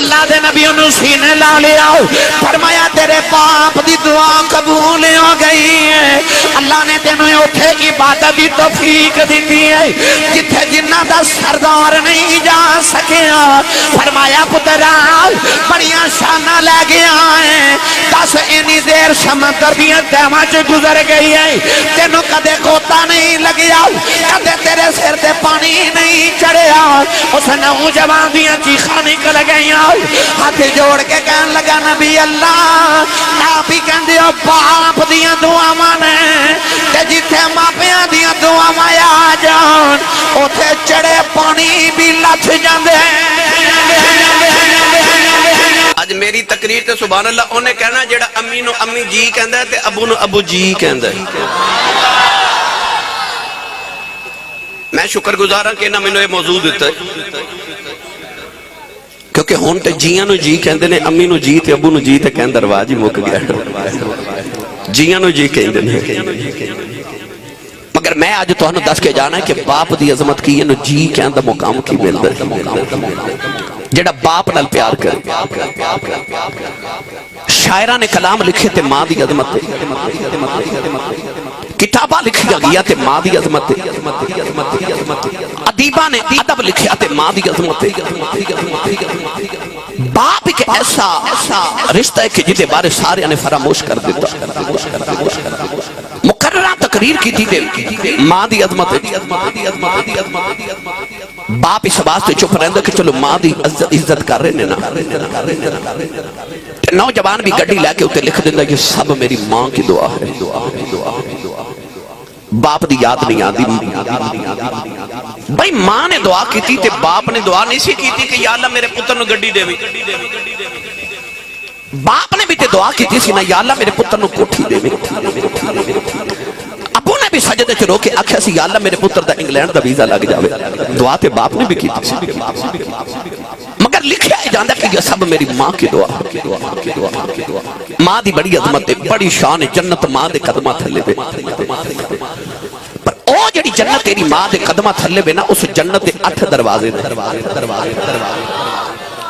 اللہ دے نبی انہوں سینے لا لیا فرمایا تیرے باپ دی دعا قبول ہو گئی ہے اللہ نے تینوں اٹھے عبادت دی توفیق دیتی ہے جتھے جنہ دا سردار نہیں جا سکیا فرمایا پترا بڑیاں شانہ لے گیا ہے دس اینی دیر سمندر دیا تیمہ چ گزر گئی ہے تینوں کدے کوتا نہیں لگیا کدے تیرے سر تے پانی نہیں چڑھیا اس نوجوان دیا چیخاں نکل گئیاں ہاتھ جوڑ کے کہن لگا نبی اللہ آپ ہی کہن دیو باپ دیا دعا مانے تے جتھے ماپیاں دیا دعا مایا جان اوتھے چڑھے پانی بھی لچ جاندے آج میری تقریر تے سبحان اللہ انہیں کہنا جیڑا امی نو امی جی کہندہ ہے تے ابو نو ابو جی کہندہ ہے میں شکر گزارا کہ نہ میں نے موضوع دیتا ہے کیونکہ ہون تے جیاں نو جی کہندے نے امی نو جی تے ابو نو جی تے کہندہ رواج ہی مک گیا جیاں نو جی کہندے نے مگر میں آج تو انہوں دس کے جانا ہے کہ باپ دی عظمت کی یہ نو جی کہندہ مقام کی ملدہ جڑا باپ نال پیار کر شاعرہ نے کلام لکھے تے ماں دی عظمت کتابہ لکھی گیا تے ماں دی عظمت ادیبہ نے ادب لکھیا تے ماں دی عظمت باپ ایک ایسا رشتہ ہے کہ جتے بارے سارے نے فراموش کر دیتا مقررہ تقریر کی تھی ماں دی عظمت باپ اس واسطے چپ رہندہ کہ چلو ماں دی عزت کر رہے نا نوجوان بھی گڑی لے کے لکھ دیتا کہ سب میری ماں کی دعا ہے باپ دی یاد نہیں آدھی بھائی ماں نے دعا کی تھی تے باپ نے دعا نہیں سی کی تھی کہ یا اللہ میرے پتر نو گڑی دے باپ نے بھی تے دعا کی تھی سی نا یا اللہ میرے پتر نو کوٹھی دے ابو نے بھی سجدے چ رو کے آکھیا سی یا اللہ میرے پتر دا انگلینڈ دا ویزا لگ جاوے دعا تے باپ نے بھی کی تھی مگر لکھیا ہے جاندہ کہ یہ سب میری ماں کی دعا ماں دی بڑی عظمت ہے بڑی شان ہے جنت ماں دے قدمہ تھلے بے پر او جڑی جنت تیری ماں دے قدمہ تھلے بے نا اس جنت 8 دروازے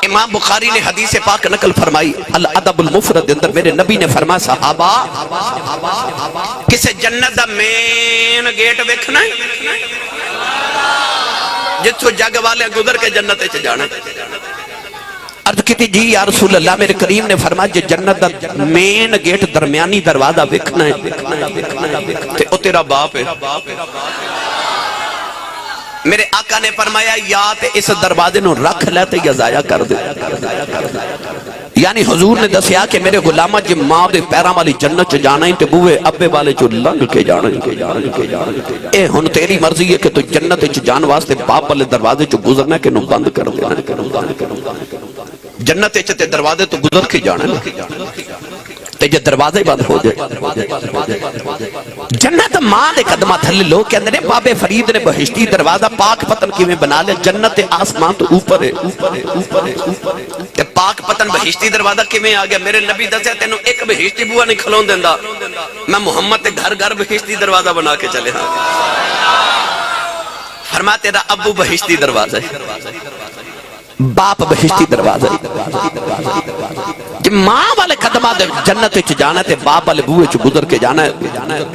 امام بخاری نے حدیث پاک نقل فرمائی الادب المفرد اندر میرے نبی نے فرمایا صحابہ کسے جنت دا مین گیٹ ویکھنا ہے جتھو جگ والے گزر کے جنت چ جانا عرض کی تھی جی یا رسول اللہ میرے کریم نے فرمایا جی جنت دا مین گیٹ درمیانی دروازہ ویکھنا ہے تے او تیرا باپ ہے میرے آقا نے فرمایا یا تے اس دروازے نو رکھ لے تے یا ضائع کر دے یعنی حضور نے دسیا کہ میرے غلامہ جی ماں دے پیرام والی جنت چ جانا ہی تے بوئے ابے والے چو لنگ کے جانا اے ہن تیری مرضی ہے کہ تو جنت چ جان واسطے باپ والے دروازے چ گزرنا کہ نو بند کر دینا جنت چ تے دروازے تو گزر کے جانا تے جے دروازے بند ہو جائے جنت ماں دے قدمہ تھلے لوگ کہ اندر بابے فرید نے بہشتی دروازہ پاک پتن کی میں بنا لے جنت آسمان تو اوپر ہے تے پاک پتن بہشتی دروازہ کی میں آگیا میرے نبی دسیا تینوں ایک بہشتی بوا نہیں کھلون دیندہ میں محمد تے گھر گھر بہشتی دروازہ بنا کے چلے ہاں فرما تیرا ابو بہشتی دروازہ ہے باپ بہشتی دروازہ جب ماں والے قدمہ جنت چ جانا تے باپ والے بوئے چ گزر کے جانا ہے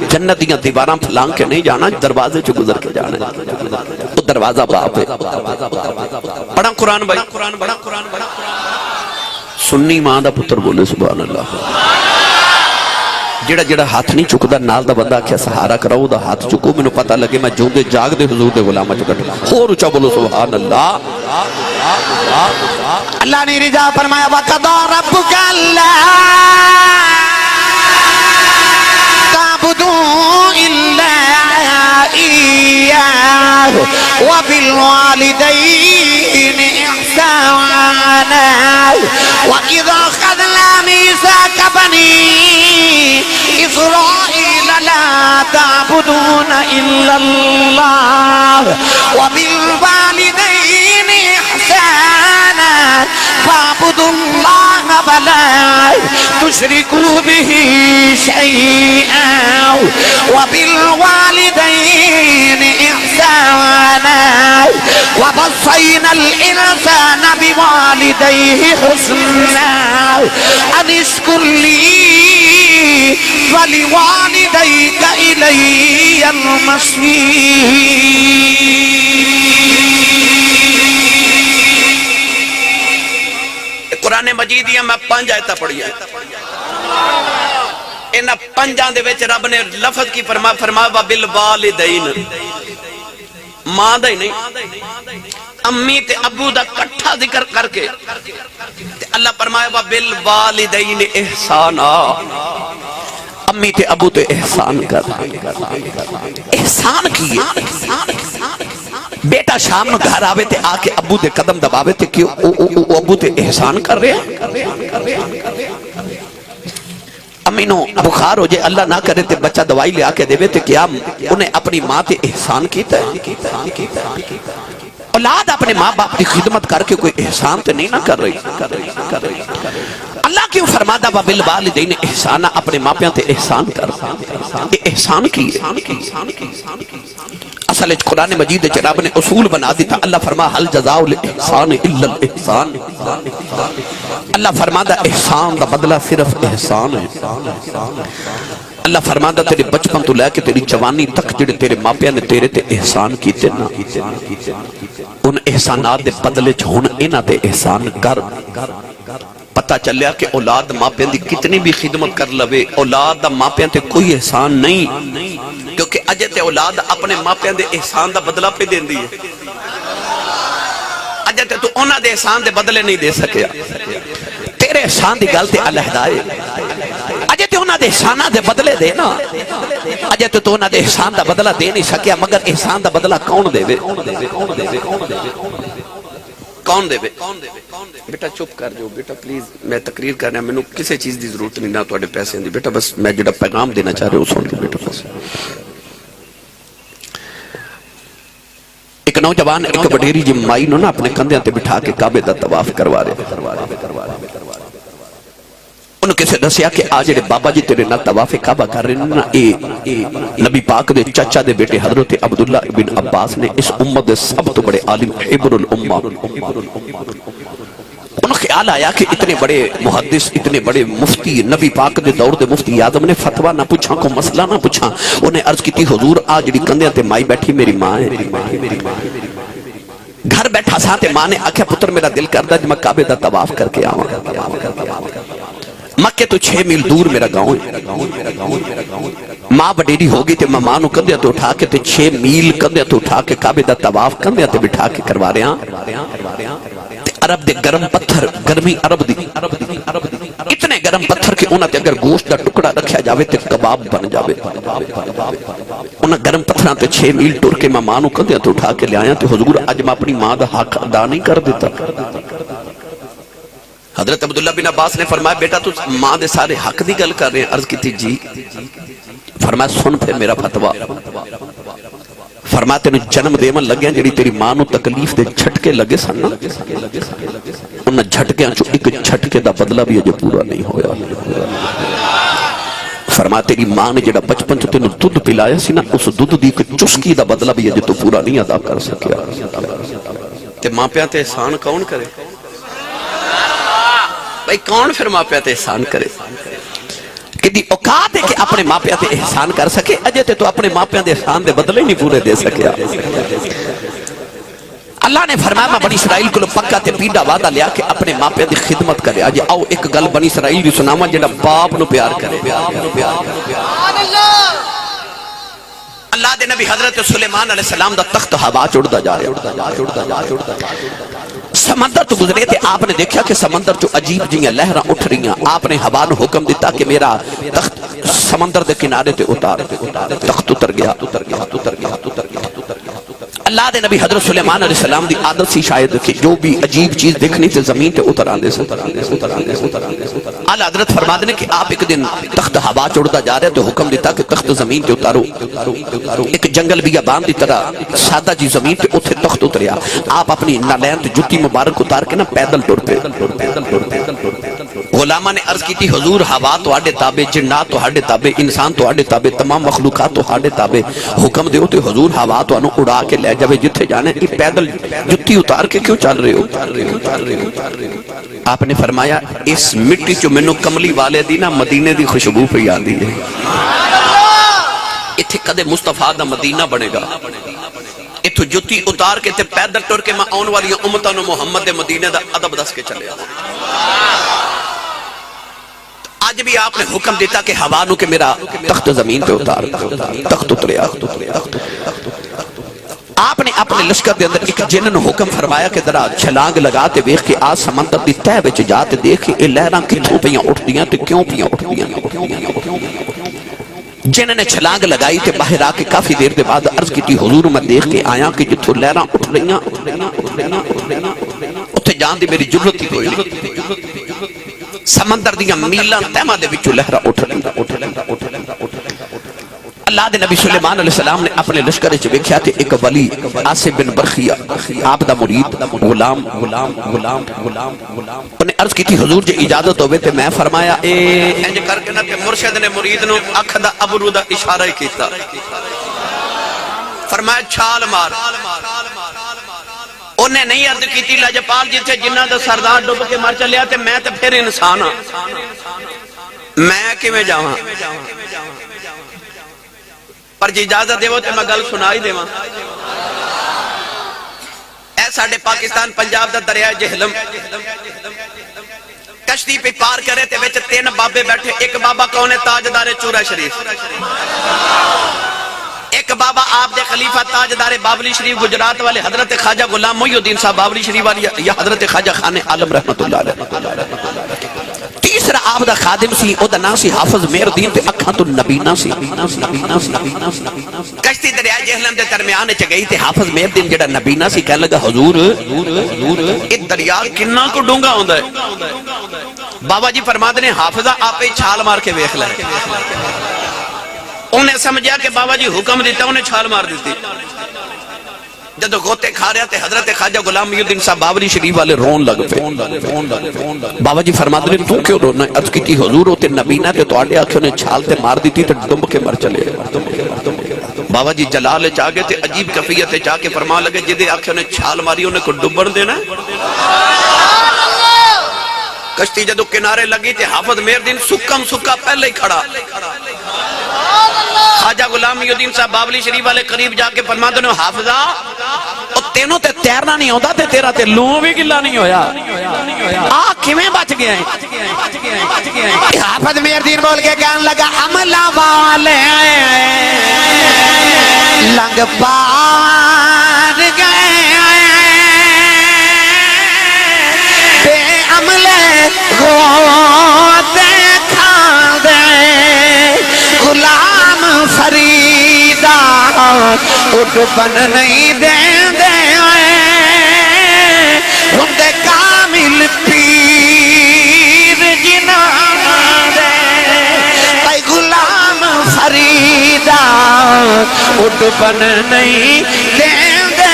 جنت دیاں دیواراں پھلانگ کے نہیں جانا دروازے چ گزر کے جانا ہے تو دروازہ باپ ہے بڑا قرآن بھائی سنی ماں دا پتر بولے سبحان اللہ جڑا جڑا ہاتھ نہیں چکدا نال دا بندہ کیا سہارا کراؤ دا ہاتھ چکو میں نو پتہ لگے میں جوندے جاگ دے حضور دے غلامہ چکتا اور اچھا بولو سبحان اللہ اللہ نے رجا فرمایا وَقَضَى رَبُّكَ أَلَّا تَعْبُدُوا إِلَّا إِيَّاهُ وَبِالْوَالِدَيْنِ إِحْسَانًا وَإِذَا أَخَذْنَا مِيثَاقَ بَنِي إِسْرَائِيلَ لَا تَعْبُدُونَ إِلَّا اللَّهَ وَبِالْوَالِدَيْنِ إِحْسَانًا فَاعْبُدُوا اللَّهَ وَلَا تُشْرِكُوا بِهِ شَيْئًا وَبِالْوَالِدَيْنِ إِحْسَانًا وَوَصَّيْنَا الْإِنسَانَ بِوَالِدَيْهِ حُسْنًا أَنِ اشْكُرْ لِي وَلِوَالِدَيْكَ إِلَيَّ الْمَصِيرُ۔ قرآن مجید میں 5 آیتاں پڑھی ہیں، انہاں 5 دے وچ رب نے لفظ کی فرمایا وَبِالْوَالِدَيْنِ، ماں دا ہی نہیں، امی تے ابو دا کٹھا ذکر کر کے اللہ فرمایا وَبِالْوَالِدَيْنِ احسانا، امی تے ابو تے احسان کر، احسان کیے۔ بیٹا شام نو گھر آوے تے آ کے ابو دے قدم دباوے تے کہ ابو تے احسان کر رہے ہیں۔ امی نو بخار ہو جائے اللہ نہ کرے تے بچہ دوائی لے آ کے دے تے کیا انہیں اپنی ماں تے احسان کیتا ہے؟ اولاد اپنے ماں باپ کی خدمت کر کے کوئی احسان تے نہیں نہ کر رہی۔ اللہ کیوں فرماتا وَبِالْوَالِدَيْنِ احسانا، اپنے ماں پیاں تے احسان کر، یہ احسان کی ہے۔ اصل قرآن مجید رب نے اصول بنا دیتا، اللہ فرما حل جزاء الاحسان الا الاحسان، اللہ فرماتا احسان دا بدلہ صرف احسان ہے۔ اللہ فرماتا تیرے بچپن تو لے کے تیری جوانی تک جڑے تیرے ماں پیاں نے تیرے تے احسان کیتے نا، ان احسانات دے بدلے چھون انہاں تے احسان کر۔ پتہ چلیا کہ اولاد ماں پیاں دی کتنی بھی خدمت کر لوے، اولاد دا ماں پیاں تے کوئی احسان نہیں، کیونکہ اجے تے اولاد اپنے ماں پیاں دے احسان دا بدلہ پہ دیندی ہے، اجے تے تو انہاں دے احسان دے بدلے نہیں دے سکیا، تیرے احسان دی گل تے علیحدہ ہے، اجے تے انہاں دے احساناں دے بدلے دے نا، اجے تے تو انہاں دے احسان دا بدلہ دے نہیں سکیا، مگر احسان دا بدلہ کون دے وے؟ کون دے وے؟ بیٹا چپ کر جو، بیٹا پلیز میں تقریر کرنا، میں نے کسی چیز دی ضرورت نہیں نہ توڑے پیسے دی، بیٹا بس میں جڑا پیغام دینا چاہ رہے ہوں سن کے بیٹا بس۔ ایک نوجوان ایک وڈیری جی مائی نو نا اپنے کندھیاں تے بٹھا کے کعبے دا طواف کروا رہے، انہوں کسے دسیا کہ آج جڑے بابا جی تیرے نہ طواف کعبہ کر رہے نا، اے نبی پاک دے چچا دے بیٹے حضرت عبداللہ ابن عباس نے اس امت دے سب تو بڑے عالم حبر الامہ، انہوں خیال آیا کہ اتنے بڑے محدث، اتنے بڑے مفتی، نبی پاک دے دور دے مفتی اعظم نے فتویٰ نہ پوچھا، کو مسئلہ نہ پوچھا، انہیں عرض کی تھی حضور آج جڑی کندھیاں تے مائی بیٹھی میری ماں ہے، گھر بیٹھا سا تے ماں نے آکھیا پتر میرا دل کردہ جب میں کعبے دا طواف کر کے آواں، مکہ تو 6 میل دور میرا گاؤں ہے، ماں بڑیری ہوگی تے میں ماں نو کندھیاں تو اٹھا کے تے 6 میل کندھیاں تو اٹھا کے کعبے دا طواف کندھیاں تے بٹھا کے کروا رہے ہیں، عرب دے گرم پتھر، گرمی عرب دی اتنے گرم پتھر کہ انہاں تے اگر گوشت دا ٹکڑا رکھیا جاوے تے کباب بن جاوے، انہاں گرم پتھراں تے 6 میل ٹر کے میں ماں نو کندھیاں تو اٹھا کے لے آیا تے حضور اج میں اپنی ماں دا حق ادا نہیں کر دیتا۔ حضرت عبداللہ بن عباس نے فرمایا بیٹا تو ماں دے سارے حق دی گل کر رہے ہیں، عرض کی تھی جی، فرمایا سن پھر میرا فتویٰ، فرمایا تینوں جنم دیون لگے جڑی تیری ماں نو تکلیف دے جھٹکے لگے سن، انہاں جھٹکیاں چو ایک جھٹکے دا بدلہ بھی اجے پورا نہیں ہویا، فرمایا تیری ماں نے جڑا بچپن چ تینوں دودھ پلایا سی نا، اس دودھ دی ایک چسکی دا بدلہ بھی اجے تو پورا نہیں ادا کر سکیا۔ تے ماں پیاں تے احسان کون کرے؟ بھائی کون پھر ماں پیاں تے احسان کرے؟ کہ دی اوقات ہے کہ اپنے ماں پیاں تے احسان کر سکے، اجے تے تو اپنے ماں پیاں دے احسان دے بدلے نہیں پورے دے سکیا۔ اللہ نے فرمایا میں بنی اسرائیل کو پکا تے پیڈا وعدہ لیا کہ اپنے ماں پیاں دی خدمت کرے۔ آج آؤ ایک گل بنی اسرائیل دی سناواں جڑا باپ نو پیار کرے۔ اللہ دے نبی حضرت سلیمان علیہ السلام دا تخت ہوا چڑھدا جا رہا، سمندر تو گزرے تھے، آپ نے دیکھا کہ سمندر جو عجیب جیاں لہراں اٹھ رہی ہیں، آپ نے ہوا نو حکم دیتا کہ میرا تخت سمندر دے کنارے تے اتار، تخت اتر گیا۔ اللہ دے نبی حضرت سلیمان علیہ السلام دی عادت سی شاید کہ جو بھی عجیب چیز دیکھنی تے زمین تے اتر آندے سے۔ اعلی حضرت فرماتے ہیں کہ آپ ایک دن تخت ہوا چڑھدا جا رہے تو حکم دیتا کہ تخت زمین تے اتارو، ایک جنگل بیابان دی طرح سادہ جی زمین تے اتھے تخت اتریا، آپ اپنی نالین تے جتی مبارک اتار کے نا پیدل ٹر پے، غلامہ نے عرض کی تھی حضور ہوا تواڈے تابع، جنات تواڈے تابع، انسان تواڈے تابع، تمام مخلوقات تواڈے تابع، حکم دیو تے حضور ہوا تانوں اڑا کے لے جاوے جتھے جانا ہے، پیدل جتی اتار کے کیوں چل رہے ہو؟ آپ نے فرمایا اس مٹی چو مینوں کملی والے دی نا مدینے دی خوشبو پہ آندی ہے، اتھے کدے مصطفیٰ دا مدینہ بنے گا، اتھو جتی اتار کے تے پیدل ٹر کے میں آن والی امتاں نو محمد دے مدینے دا ادب دس کے چلے آؤں۔ آج بھی آپ نے حکم دیتا کہ ہوا نو کہ میرا تخت زمین پہ اتار، تخت اتریا۔ آپ نے اپنے لشکر دے اندر ایک جن نو حکم فرمایا کہ ذرا چھلانگ لگاتے ویکھ کے آج سمندر دی تہہ وچ جاتے دیکھ اے لہراں کتھوں پیاں اٹھدیاں تے کیوں پیاں اٹھدیاں۔ جن نے چھلانگ لگائی تے باہر آ کے کافی دیر دے بعد عرض کی تھی حضور میں دیکھ کے آیا کہ جتھوں لہراں اٹھ رہیاں اتھے جان دی میری جرت ہی کوئی نہیں، سمندر دیاں میلاں تہماں دے وچوں لہراں اٹھ رہیاں۔ اللہ دے نبی سلیمان علیہ السلام نے اپنے لشکر وچ ویکھیا تے ایک ولی آصف بن برخیہ آپ دا مرید غلام انہیں عرض کی تھی حضور جے اجازت ہوئے تے میں فرمایا اے انج کر کے نا کہ مرشد نے مرید نو اکھ دا ابرو دا اشارہ کیتا، فرمایا چھال مار۔ انہیں نہیں عرض کی تھی لاجپال جتھے جنہ دا سردار ڈوب کے مر چلیا تے میں تے پھر انسان ہاں، میں کیویں جاواں؟ پر جی اجازت دیو تے میں گل سنائی دیواں۔ اے ساڈے پاکستان پنجاب دا دریائے جہلم، کشتی پہ پار کرے تے وچ 3 بابے بیٹھے، ایک بابا کون ہے؟ تاجدار چورا شریف، ایک بابا آپ دے خلیفہ تاجدار بابلی شریف گجرات والے حضرت خواجہ غلام محی الدین صاحب بابلی شریف والی یا حضرت خواجہ خان عالم رحمت اللہ علیہ۔ تیسرا آپ دا خادم سی، او دا نام سی حافظ مہر الدین تے اکھاں تو نبینا سی۔ کشتی دریائے جہلم دے درمیان وچ گئی تے حافظ مہر الدین جڑا نبینا سی کہنے لگا حضور اے دریا کنا کو ڈونگا ہوندا ہے؟ بابا جی فرماتے نے حافظہ آپ ہی چھال مار کے ویکھ لے۔ انہیں سمجھا کہ بابا جی حکم دیتا انہیں چھال مار دیتی۔ جدو غوطے کھا رہا تھے حضرت خواجہ غلام محی الدین صاحب بابلی شریف والے رون لگ پے۔ بابا جی فرماتے نے تو کیوں رونا ہے؟ عرض کی تھی حضور ہوتے نبینا تے تو آڑے آنکھوں نے چھال تے مار دیتی تو ڈمب کے مر چلے۔ بابا جی جلال چاہے تے عجیب کفیت چاہ کے فرما لگے جدے آنکھوں نے چھال ماری انہیں کو ڈبن دینا ہے۔ کشتی جدو کنارے لگی تے حافظ مہر الدین سکم سکا پہلے ہی کھڑا۔ خواجہ غلام محی الدین صاحب بابلی شریف والے قریب جا کے فرماتے ہیں حافظہ او تینوں تے تیرنا نہیں ہوتا تے تیرا تے لوں بھی گلا نہیں ہویا، کیویں بچ گیا ہے؟ حافظ مہر الدین بول کے کہنے لگا عملہ والے لنگ پار گئے، بے عملے غوطے کھا گئے، غلام فریدہ اٹھ بن نہیں دیں دے ہندے کامل پیر جنا دے، اے غلام فریدہ اٹھ بن نہیں دیں دے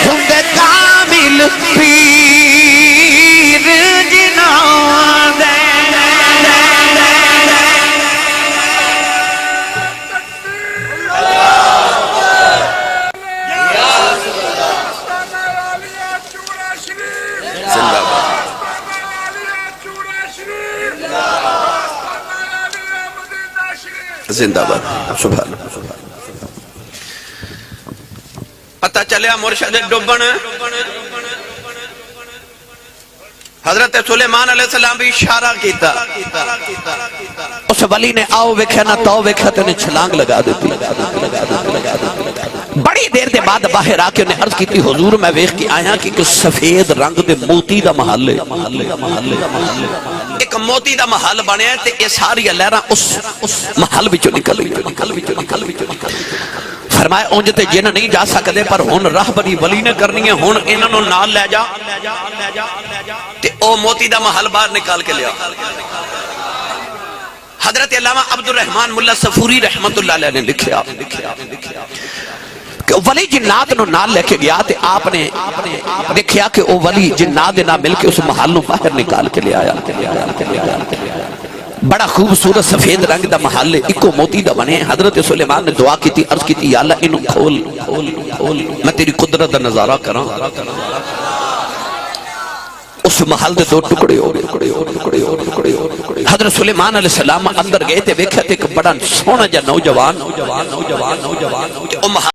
ہندے کامل پیر جنا دے۔ زندہ باد سبحان اللہ۔ پتہ چلیا مرشد ڈبن، حضرت سلیمان علیہ السلام بھی اشارہ کیتا، اس ولی نے آؤ ویکھیا نہ تو ویکھیا تے نے چھلانگ لگا دیتی۔ بڑی دیر دے بعد باہر آ کے انہیں عرض کی تھی حضور میں ویکھ کے آیا کہ ایک سفید رنگ دے موتی دا محل ہے، ایک موتی دا محل بنیا ہے تے یہ ساری لہراں اس محل وچوں نکل گئی۔ فرمایا اونج تے جن نہیں جا سکدے پر ہن راہبری ولی نے کرنی ہے، ہن انہاں نوں نال لے جا تے او موتی دا محل باہر نکال کے لیا۔ حضرت علامہ عبد الرحمن ملا صفوری رحمت اللہ علیہ نے لکھیا کہ ولی جنات نو نال لے کے گیا تے آپ نے دیکھیا کہ وہ ولی جنات دے نال مل کے اس محل نو باہر نکال کے لے آیا بڑا خوبصورت سفید رنگ دا محل اکو موتی دا بنے حضرت سلیمان نے دعا کی تھی عرض کی تھی یا اللہ انہوں کھول میں تیری قدرت دا نظارہ کراں اس محل دے دو ٹکڑے ہو گئے حضرت سلیمان علیہ السلام اندر گئے تھے ویکھیا تے ایک بڑا سونا جا نوجوان